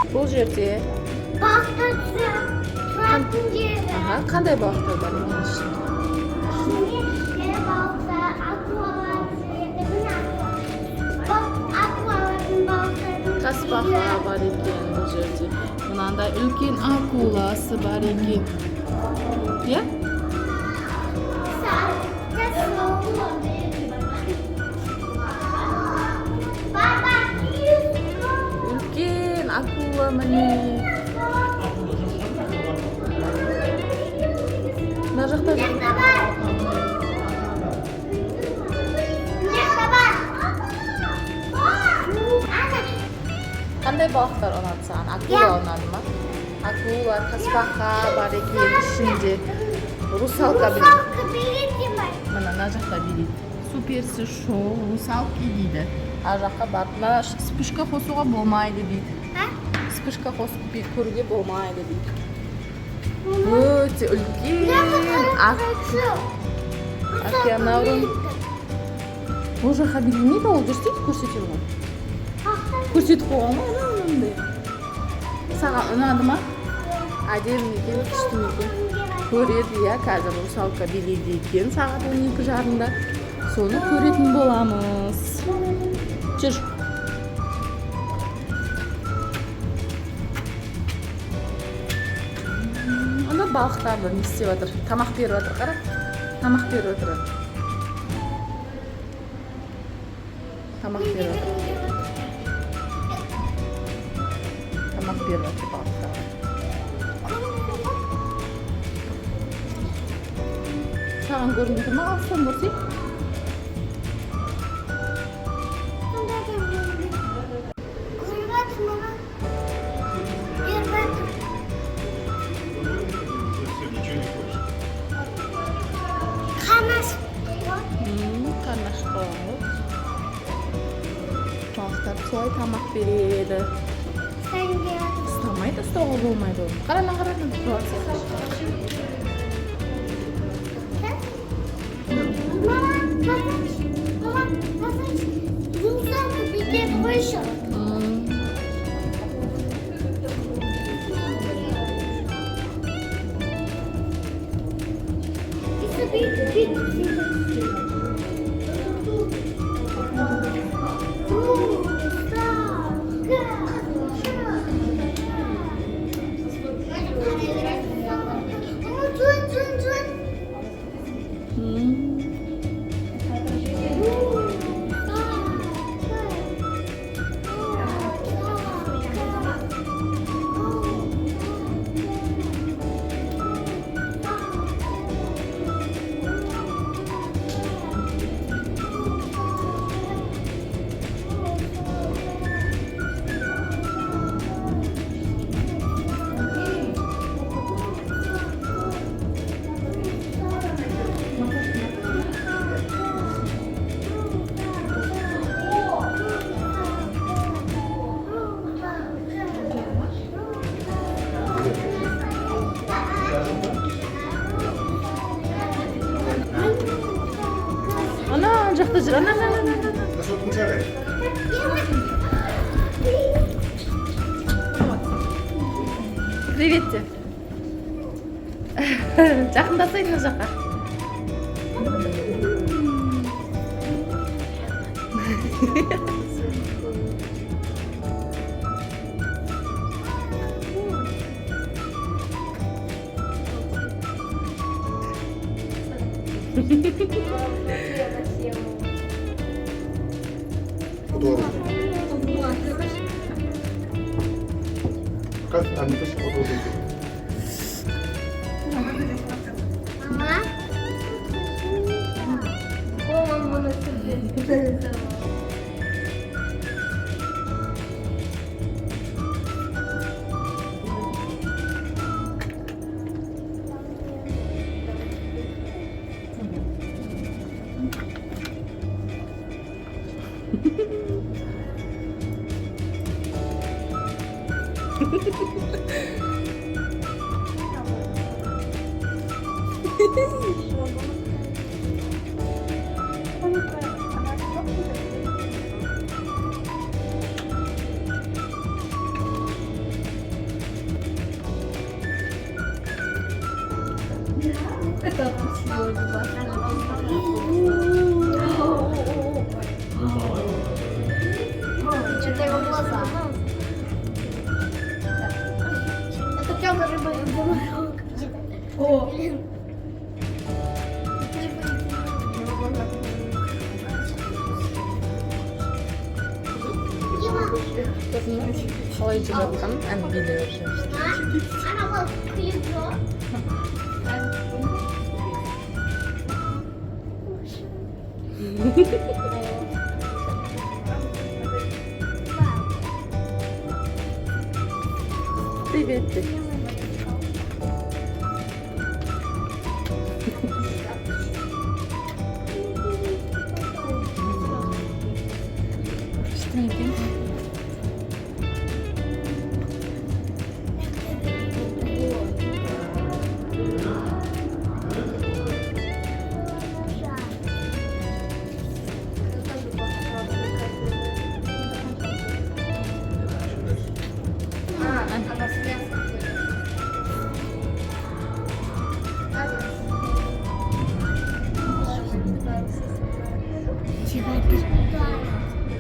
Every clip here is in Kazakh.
Бұл жерде қандай балықтар бар екен ішінде? Тасбақа бар екен бұл жерде. Мынандай үлкен акуласы бар екен. Иә? Үлкен акула міне. Мына жақта қандай балықтар ұнады саған? Акула ұнады ма? Акула, тасбақа бар екен ішінде. Русалка біледі. Мына жақта біледі. Суперсі шоу, русалки дейді. Ар жаққа барып, мына спичка қосуға болмайды дейді. Спичка қосып көруге болмайды дейді. Өте үлкен океанарий. Ол жаққа білмейді, ол жүрсейді көрсетеді ғой. Көрсетіп қойған ма? Саған ұнады ма? Әдемі екен, күшті екен. Көреді, иә, қазір русалка билейді екен сағат 12:30-да. Соны көретін боламыз. Жүр. Ана балықтарды не істеп жатыр? Тамақ беріп жатыр, қара. Тамақ беріп жатыр. Тамақ беріп жатыр. Тамақ беріп жатыр балықтар. Саған көрінеді ма? Алыстан көрсей? Балықтар солай тамақ береді. Ұстамайды, ұстауға болмайды оны. Қарана. жақта жүр. Привет те. Жақындасайын мына жаққа. Как они тоже подходят? Что-то его глаза. Это пчелка рыба и говорок. О! қалай жүріп жатқанын әңгімелеп жүрміз. Ана бол күйіп Привет. Что не пьем?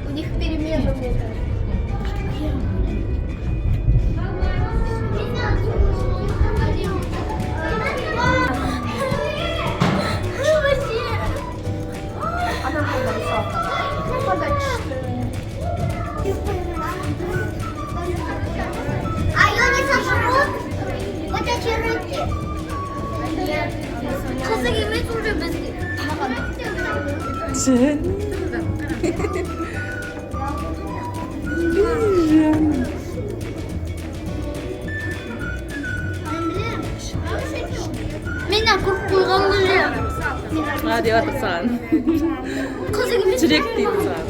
У них перемена, мне кажется. А ее не сожрут вот эти рыбки. Кызык емес уже бізге. Менен көріп қойған білем. Деп жатыр саған. Қызық емес. Жүрек дейді саған.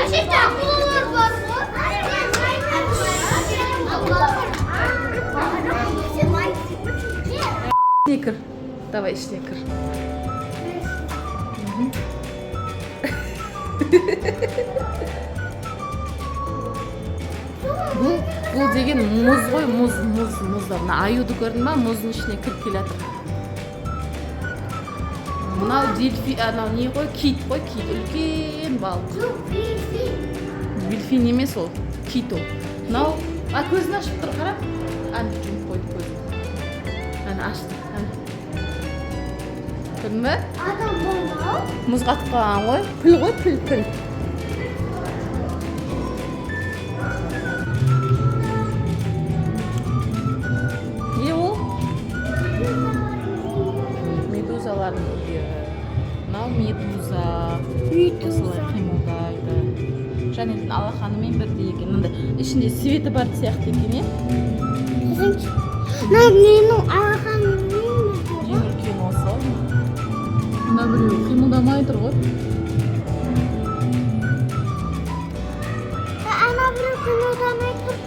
Әшекте акулалар бар ғой. İçine kır. Давай içine kır. Бұл деген мұз ғой, мұз. Мына аюды көрдің ба? Мұздың ішіне кіріп келе жатыр. Мынау дельфин, анау не ғой? Кит қой, кит. Үлкен балық. Дельфин емес ол, кит ол. Мынау, көзін ашып тұр, қара. Жұмып қойды көзін. Ашты. Көрдің бе? Адам болмау. Мұзға тыққан ғой. Піл ғой, піл. Не ол? Медузалардың үйі. Мынау медуза. Осылай қимылдайды. Жанелдің алақанымен бірдей екен. Мындай ішінде светі бар сияқты екен, е? Менің алақаным Ең үлкен осы. Мына біреу қимылдамай тұр ғой. ана біреу қимылдамай тұр.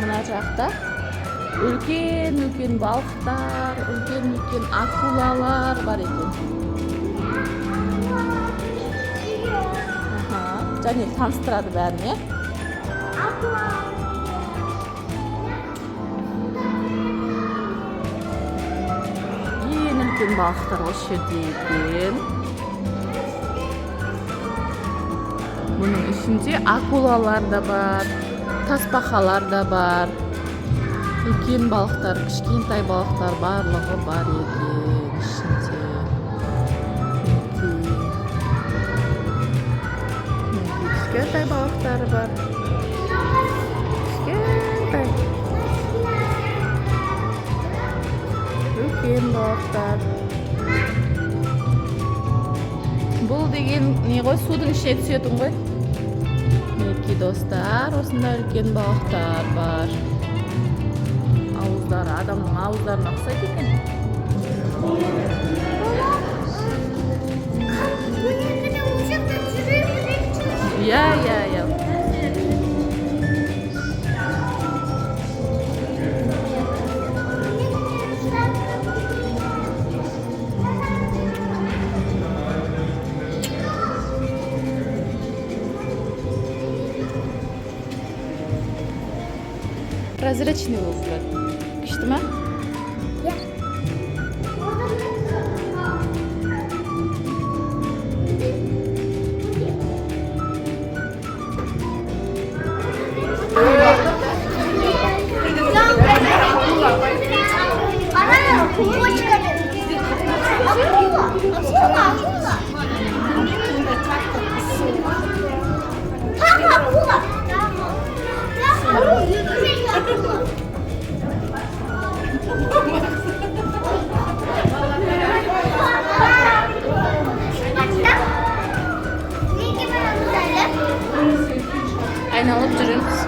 Мына жақта үлкен балықтар, үлкен акулалар бар екен. Және таныстырады бәріне. Ең үлкен балықтар осы жерде екен. Бұның ішінде акулалар да бар, тасбақалар да бар. Үлкен балықтар, кішкентай балықтар барлығы бар екен ішінде. Кішкентай балықтары бар. Кішкентай. Үлкен балықтар. Бұл деген не ғой, судың ішіне түсетін ғой. Мінекей достар, осында үлкен балықтар бар. Ауыздары адамның ауыздарына ұқсайды екен. Я. прозрачный болып тұрады. Күшті ма? Ya. Ana, kuğu çıkarıyor. Aynalıp жүреміз.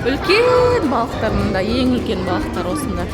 Үлкен балықтар мында, ең үлкен балықтар осында.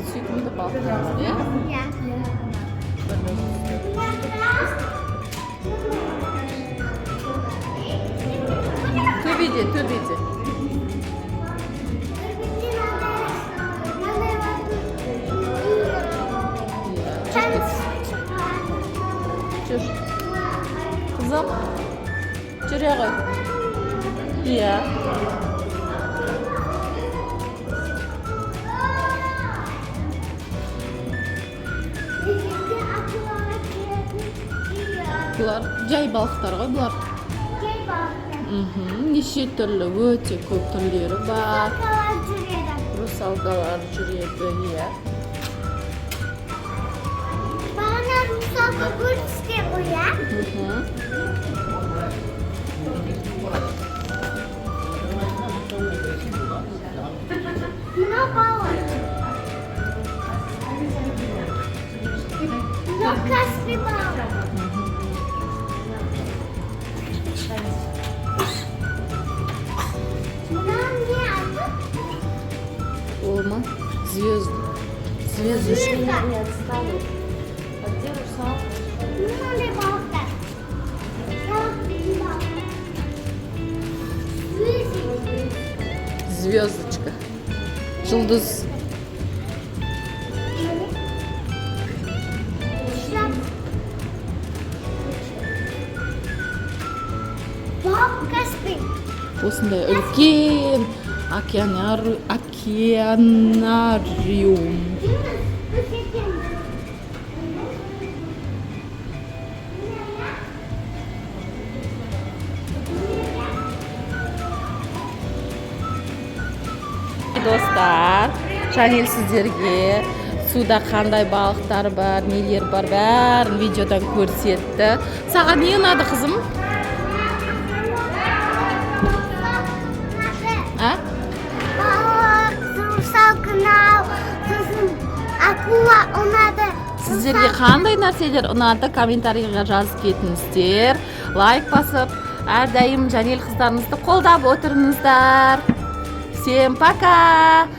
Suyukumda balıklarımız ya. Töbede. Жүр. Қызым. Жүре ғой. Иә. Бұлар жай балықтар ғой бұлар. Неше түрлі, өте көп түрлері бар. Русалкалар жүреді, иә. Bana rusalka görüşte o ya. Buna bağlı. Lokas bir bağlı. Olma. Звездочка. Звездочка. Жұлдыз. Осындай үлкен океанариум. Достар, Жанел сіздерге суда қандай балықтар бар, нелер бар, бәрін видеодан көрсетті. Саған не ұнады, қызым? Акула ұнады. Сіздерге қандай нәрселер ұнады, комментарийға жазып кетіңіздер. Лайк басып, әрдайым Жанел қыздарыңызды қолдап отырыңыздар. Всем пока!